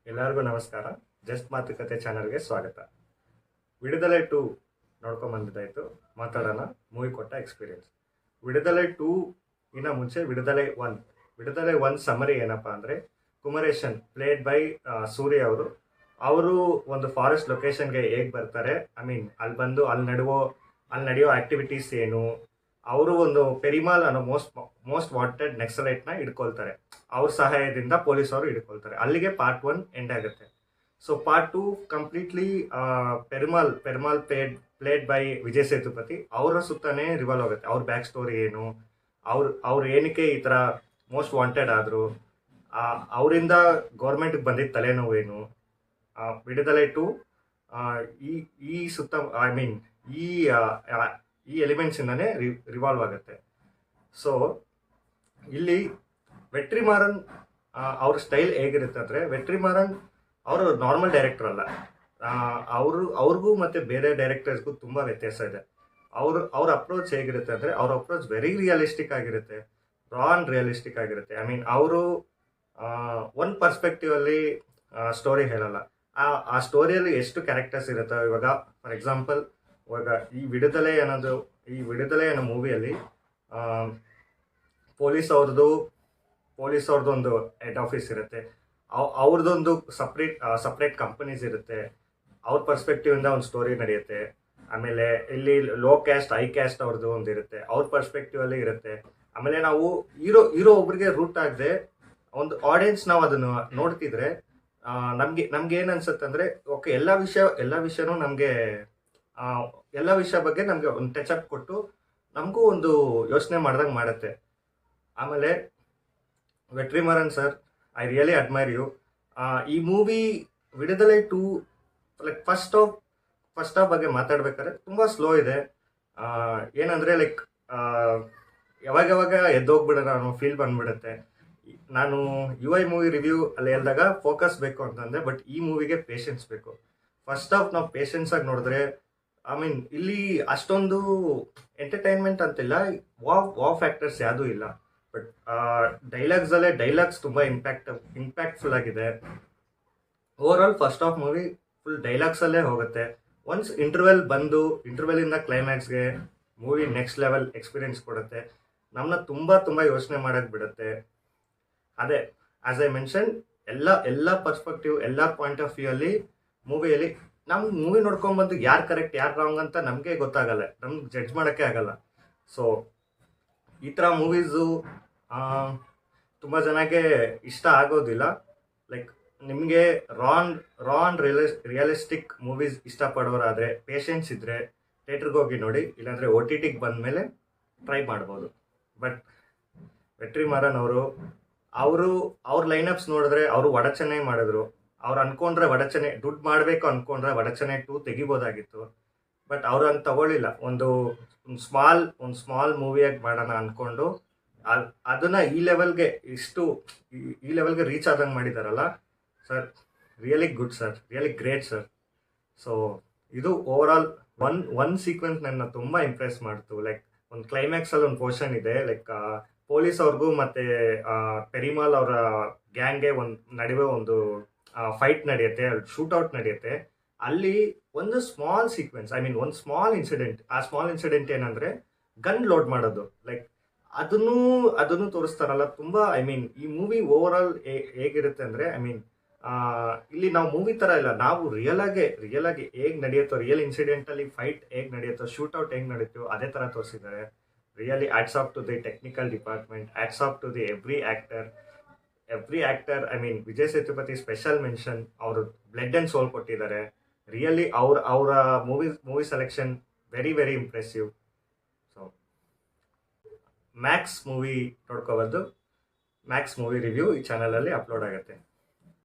ಎಲ್ಲರಿಗೂ ನಮಸ್ಕಾರ. ಜಸ್ಟ್ ಮಾತುಕತೆ ಚಾನಲ್ಗೆ ಸ್ವಾಗತ. ವಿಡುದಲೆ 2 ನೋಡ್ಕೊಂಡ್ ಬಂದಿದ್ದಾಯ್ತು. ಮಾತಾಡೋಣ ಮೂವಿ ಕೊಟ್ಟ ಎಕ್ಸ್ಪೀರಿಯನ್ಸ್. ವಿಡುದಲೆ 2 ಇನ್ನ ಮುಂಚೆ ವಿಡುದಲೆ 1 ಸಮರಿ ಏನಪ್ಪಾ ಅಂದ್ರೆ, ಕುಮರೇಶನ್ ಪ್ಲೇಡ್ ಬೈ ಸೂರ್ಯ ಅವರು ಒಂದು ಫಾರೆಸ್ಟ್ ಲೊಕೇಶನ್ಗೆ ಹೇಗೆ ಬರ್ತಾರೆ, ಐ ಮೀನ್ ಅಲ್ಲಿ ನಡೆಯೋ ಆಕ್ಟಿವಿಟೀಸ್ ಏನು, ಅವರು ಒಂದು ಪೆರಿಮಾಲ್ ಅನ್ನೋ ಮೋಸ್ಟ್ ವಾಂಟೆಡ್ ನೆಕ್ಸಲೈಟ್ನ ಹಿಡ್ಕೊಳ್ತಾರೆ. ಅವ್ರ ಸಹಾಯದಿಂದ ಪೊಲೀಸ್ ಅವರು ಹಿಡ್ಕೊಳ್ತಾರೆ. ಅಲ್ಲಿಗೆ ಪಾರ್ಟ್ 1 ಎಂಡ್ ಆಗುತ್ತೆ. So part 2 completely Perumal played by Vijay Sethupathi ಅವರ ಸುತ್ತಾನೆ ರಿವಾಲ್ವ್ ಆಗುತ್ತೆ. ಅವ್ರ ಬ್ಯಾಕ್ ಸ್ಟೋರಿ ಏನು, ಅವ್ರು ಏನಕ್ಕೆ ಈ ಥರ ಮೋಸ್ಟ್ ವಾಂಟೆಡ್ ಆದರು, ಅವರಿಂದ ಗೌರ್ಮೆಂಟ್ಗೆ ಬಂದಿದ್ದ ತಲೆನೋವು ಏನು, ವಿಡುದಲೆ 2 ಈ ಸುತ್ತ ಐ ಮೀನ್ ಈ ಎಲಿಮೆಂಟ್ಸ್ ಇಂದಾನೆ ರಿವಾಲ್ವ್ ಆಗುತ್ತೆ. ಸೊ ಇಲ್ಲಿ ವೆಟ್ರಿಮಾರನ್ ಅವ್ರ ಸ್ಟೈಲ್ ಹೇಗಿರುತ್ತೆ ಅಂದರೆ, ವೆಟ್ರಿಮಾರನ್ ಅವರು ನಾರ್ಮಲ್ ಡೈರೆಕ್ಟರ್ ಅಲ್ಲ. ಅವ್ರಿಗೂ ಮತ್ತು ಬೇರೆ ಡೈರೆಕ್ಟರ್ಸ್ಗೂ ತುಂಬ ವ್ಯತ್ಯಾಸ ಇದೆ. ಅವ್ರ ಅಪ್ರೋಚ್ ಹೇಗಿರುತ್ತೆ ಅಂದರೆ, ಅವ್ರ ಅಪ್ರೋಚ್ ವೆರಿ ರಿಯಲಿಸ್ಟಿಕ್ ಆಗಿರುತ್ತೆ, ರಿಯಲಿಸ್ಟಿಕ್ ಆಗಿರುತ್ತೆ. ಐ ಮೀನ್ ಅವರು ಒಂದು ಪರ್ಸ್ಪೆಕ್ಟಿವಲ್ಲಿ ಸ್ಟೋರಿ ಹೇಳಲ್ಲ. ಆ ಸ್ಟೋರಿಯಲ್ಲಿ ಎಷ್ಟು ಕ್ಯಾರೆಕ್ಟರ್ಸ್ ಇರುತ್ತೆ. ಇವಾಗ ಫಾರ್ ಎಕ್ಸಾಂಪಲ್, ಇವಾಗ ಈ ವಿಡುದಲೆ ಅನ್ನೋ ಮೂವಿಯಲ್ಲಿ ಪೊಲೀಸ್ ಅವ್ರದ್ದು ಒಂದು ಹೆಡ್ ಆಫೀಸ್ ಇರುತ್ತೆ. ಅವ್ರದ್ದೊಂದು ಸಪ್ರೇಟ್ ಕಂಪನೀಸ್ ಇರುತ್ತೆ. ಅವ್ರ ಪರ್ಸ್ಪೆಕ್ಟಿವ್ ಇಂದ ಒಂದು ಸ್ಟೋರಿ ನಡೆಯುತ್ತೆ. ಆಮೇಲೆ ಇಲ್ಲಿ ಲೋ ಕ್ಯಾಸ್ಟ್ ಹೈ ಕ್ಯಾಸ್ಟ್ ಅವ್ರದ್ದು ಒಂದು ಇರುತ್ತೆ, ಅವ್ರ ಪರ್ಸ್ಪೆಕ್ಟಿವ್ ಅಲ್ಲಿ ಇರುತ್ತೆ. ಆಮೇಲೆ ನಾವು ಹೀರೋ ಒಬ್ರಿಗೆ ರೂಟ್ ಆಗದೆ ಒಂದು ಆಡಿಯನ್ಸ್ ನಾವು ಅದನ್ನು ನೋಡ್ತಿದ್ರೆ ನಮ್ಗೆ ಏನ್ ಅನ್ಸುತ್ತೆ ಅಂದ್ರೆ, ಓಕೆ ಎಲ್ಲ ವಿಷಯನೂ ನಮ್ಗೆ ಎಲ್ಲ ವಿಷಯ ಬಗ್ಗೆ ನಮ್ಗೆ ಒಂದು ಟಚ್ ಅಪ್ ಕೊಟ್ಟು ನಮಗೂ ಒಂದು ಯೋಚನೆ ಮಾಡ್ದಂಗೆ ಮಾಡುತ್ತೆ. ಆಮೇಲೆ Vetrimaaran sir, I really admire you. ಈ movie Viduthalai 2 like first half ಬಗ್ಗೆ ಮಾತಾಡ್ಬೇಕಾದ್ರೆ ತುಂಬಾ ಸ್ಲೋ ಇದೆ. ಏನಂದ್ರೆ ಲೈಕ್ ಯಾವಾಗ ಎದ್ದೋಗ್ಬಿಡೋಣ ಅನ್ನೋ ಫೀಲ್ ಬಂದ್ಬಿಡುತ್ತೆ. ನಾನು UI ಮೂವಿ ರಿವ್ಯೂ ಅಲ್ಲಿ ಹೇಳಿದಾಗ ಫೋಕಸ್ ಬೇಕು ಅಂತಂದೆ, ಬಟ್ ಈ ಮೂವಿಗೆ ಪೇಷನ್ಸ್ ಬೇಕು. ಫಸ್ಟ್ ಹಾಫ್ ನಾವು ಪೇಷನ್ಸ್ ಆಗಿ ನೋಡಿದ್ರೆ, ಐ ಮೀನ್ ಇಲ್ಲಿ ಅಷ್ಟೊಂದು ಎಂಟರ್ಟೈನ್ಮೆಂಟ್ ಅಂತಿಲ್ಲ, ವಾವ್ ಫ್ಯಾಕ್ಟರ್ಸ್ ಯಾವುದೂ ಇಲ್ಲ. ಬಟ್ ಡೈಲಾಗ್ಸ್ ತುಂಬ ಇಂಪ್ಯಾಕ್ಟ್ಫುಲ್ ಆಗಿದೆ. Over all first half movie full ಡೈಲಾಗ್ಸಲ್ಲೇ ಹೋಗುತ್ತೆ. ಒನ್ಸ್ ಇಂಟರ್ವೆಲ್ ಇಂದ ಕ್ಲೈಮ್ಯಾಕ್ಸ್ಗೆ ಮೂವಿ ನೆಕ್ಸ್ಟ್ ಲೆವೆಲ್ ಎಕ್ಸ್ಪೀರಿಯನ್ಸ್ ಕೊಡುತ್ತೆ. ನಮ್ಮನ್ನ ತುಂಬ ಯೋಚನೆ ಮಾಡಕ್ಕೆ ಬಿಡುತ್ತೆ. ಅದೇ ಆಸ್ ಐ ಮೆನ್ಷನ್, ಎಲ್ಲ ಪರ್ಸ್ಪೆಕ್ಟಿವ್, ಎಲ್ಲ ಪಾಯಿಂಟ್ ಆಫ್ ವ್ಯೂ ಅಲ್ಲಿ ಮೂವಿಯಲ್ಲಿ ನಮ್ಗೆ ಮೂವಿ ನೋಡ್ಕೊಂಡ್ಬಂದು ಯಾರು ಕರೆಕ್ಟ್ ಯಾರು ರಾಂಗ್ ಅಂತ ನಮಗೆ ಗೊತ್ತಾಗಲ್ಲ, ನಮ್ಗೆ ಜಡ್ಜ್ ಮಾಡೋಕ್ಕೆ ಆಗಲ್ಲ. ಸೊ ಈ ಥರ ಮೂವೀಸು ತುಂಬ ಜನಕ್ಕೆ ಇಷ್ಟ ಆಗೋದಿಲ್ಲ. ಲೈಕ್ ನಿಮಗೆ ರಾನ್ ರಿಯಲಿಸ್ಟಿಕ್ ಮೂವೀಸ್ ಇಷ್ಟಪಡೋರಾದರೆ, ಪೇಷನ್ಸ್ ಇದ್ದರೆ ಥಿಯೇಟ್ರಿಗೆ ಹೋಗಿ ನೋಡಿ, ಇಲ್ಲಾಂದರೆ OTTಗೆ ಬಂದಮೇಲೆ ಟ್ರೈ ಮಾಡ್ಬೋದು. ಬಟ್ ವೆಟ್ರಿಮಾರನ್ ಅವ್ರ ಲೈನಪ್ಸ್ ನೋಡಿದ್ರೆ ಅವರು ವಡಚನೆ ಮಾಡಿದ್ರು. ಅವ್ರು ಅನ್ಕೊಂಡ್ರೆ ದುಡ್ಡು ಮಾಡಬೇಕು ಅನ್ಕೊಂಡ್ರೆ ವಡಚನೆ 2 ತೆಗಿಬೋದಾಗಿತ್ತು. ಬಟ್ ಅವ್ರು ಅಂತ ತಗೊಳ್ಳಿಲ್ಲ. ಒಂದು ಸ್ಮಾಲ್ ಮೂವಿಯಾಗಿ ಮಾಡೋಣ ಅನ್ಕೊಂಡು ಅದನ್ನ ಈ ಲೆವೆಲ್ಗೆ ರೀಚ್ ಆದಂಗೆ ಮಾಡಿದಾರಲ್ಲ ಸರ್, really good sir, really great sir. So ಇದು ಓವರ್ ಆಲ್ ಒನ್ ಸೀಕ್ವೆನ್ಸ್ ನನ್ನ ತುಂಬ ಇಂಪ್ರೆಸ್ ಮಾಡ್ತು. ಲೈಕ್ ಒಂದು ಕ್ಲೈಮ್ಯಾಕ್ಸ್ ಅಲ್ಲಿ ಒಂದು ಪೋರ್ಷನ್ ಇದೆ, ಲೈಕ್ ಪೊಲೀಸ್ ಅವ್ರಿಗೂ ಮತ್ತೆ ಪೆರಿಮಾಲ್ ಅವರ ಗ್ಯಾಂಗ್ಗೆ ನಡುವೆ ಒಂದು ಫೈಟ್ ನಡೆಯುತ್ತೆ, ಶೂಟ್ಔಟ್ ನಡೆಯುತ್ತೆ. ಅಲ್ಲಿ ಒಂದು ಸ್ಮಾಲ್ ಸೀಕ್ವೆನ್ಸ್, ಐ ಮೀನ್ ಒಂದು ಸ್ಮಾಲ್ ಇನ್ಸಿಡೆಂಟ್. ಆ ಸ್ಮಾಲ್ ಇನ್ಸಿಡೆಂಟ್ ಏನಂದ್ರೆ ಗನ್ ಲೋಡ್ ಮಾಡೋದು. ಲೈಕ್ ಅದನ್ನು ತೋರಿಸ್ತಾರಲ್ಲ ತುಂಬ. ಐ ಮೀನ್ ಈ ಮೂವಿ ಓವರ್ ಆಲ್ ಹೇಗಿರುತ್ತೆ ಅಂದ್ರೆ, ಐ ಮೀನ್ ಇಲ್ಲಿ ನಾವು ಮೂವಿ ತರ ಇಲ್ಲ, ನಾವು ರಿಯಲ್ ಆಗಿ ಹೇಗೆ ನಡೆಯುತ್ತೋ, ರಿಯಲ್ ಇನ್ಸಿಡೆಂಟ್ ಅಲ್ಲಿ ಫೈಟ್ ಹೇಗೆ ನಡೆಯುತ್ತೋ, ಶೂಟ್ಔಟ್ ಹೇಗೆ ನಡೆಯುತ್ತೋ ಅದೇ ತರ ತೋರಿಸಿದ್ದಾರೆ. Really hats off to the technical department, hats off to the every actor. I mean Vijay Sethupathi special mention. ಅವರು ಬ್ಲಡ್ ಅಂಡ್ ಸೋಲ್ ಕೊಟ್ಟಿದ್ದಾರೆ. ರಿಯಲಿ ಅವರ movie selection very impressive. So Max movie ನೋಡ್ಕೋಬೋದು. ಮ್ಯಾಕ್ಸ್ ಮೂವಿ ರಿವ್ಯೂ ಈ ಚಾನಲಲ್ಲಿ upload ಆಗುತ್ತೆ.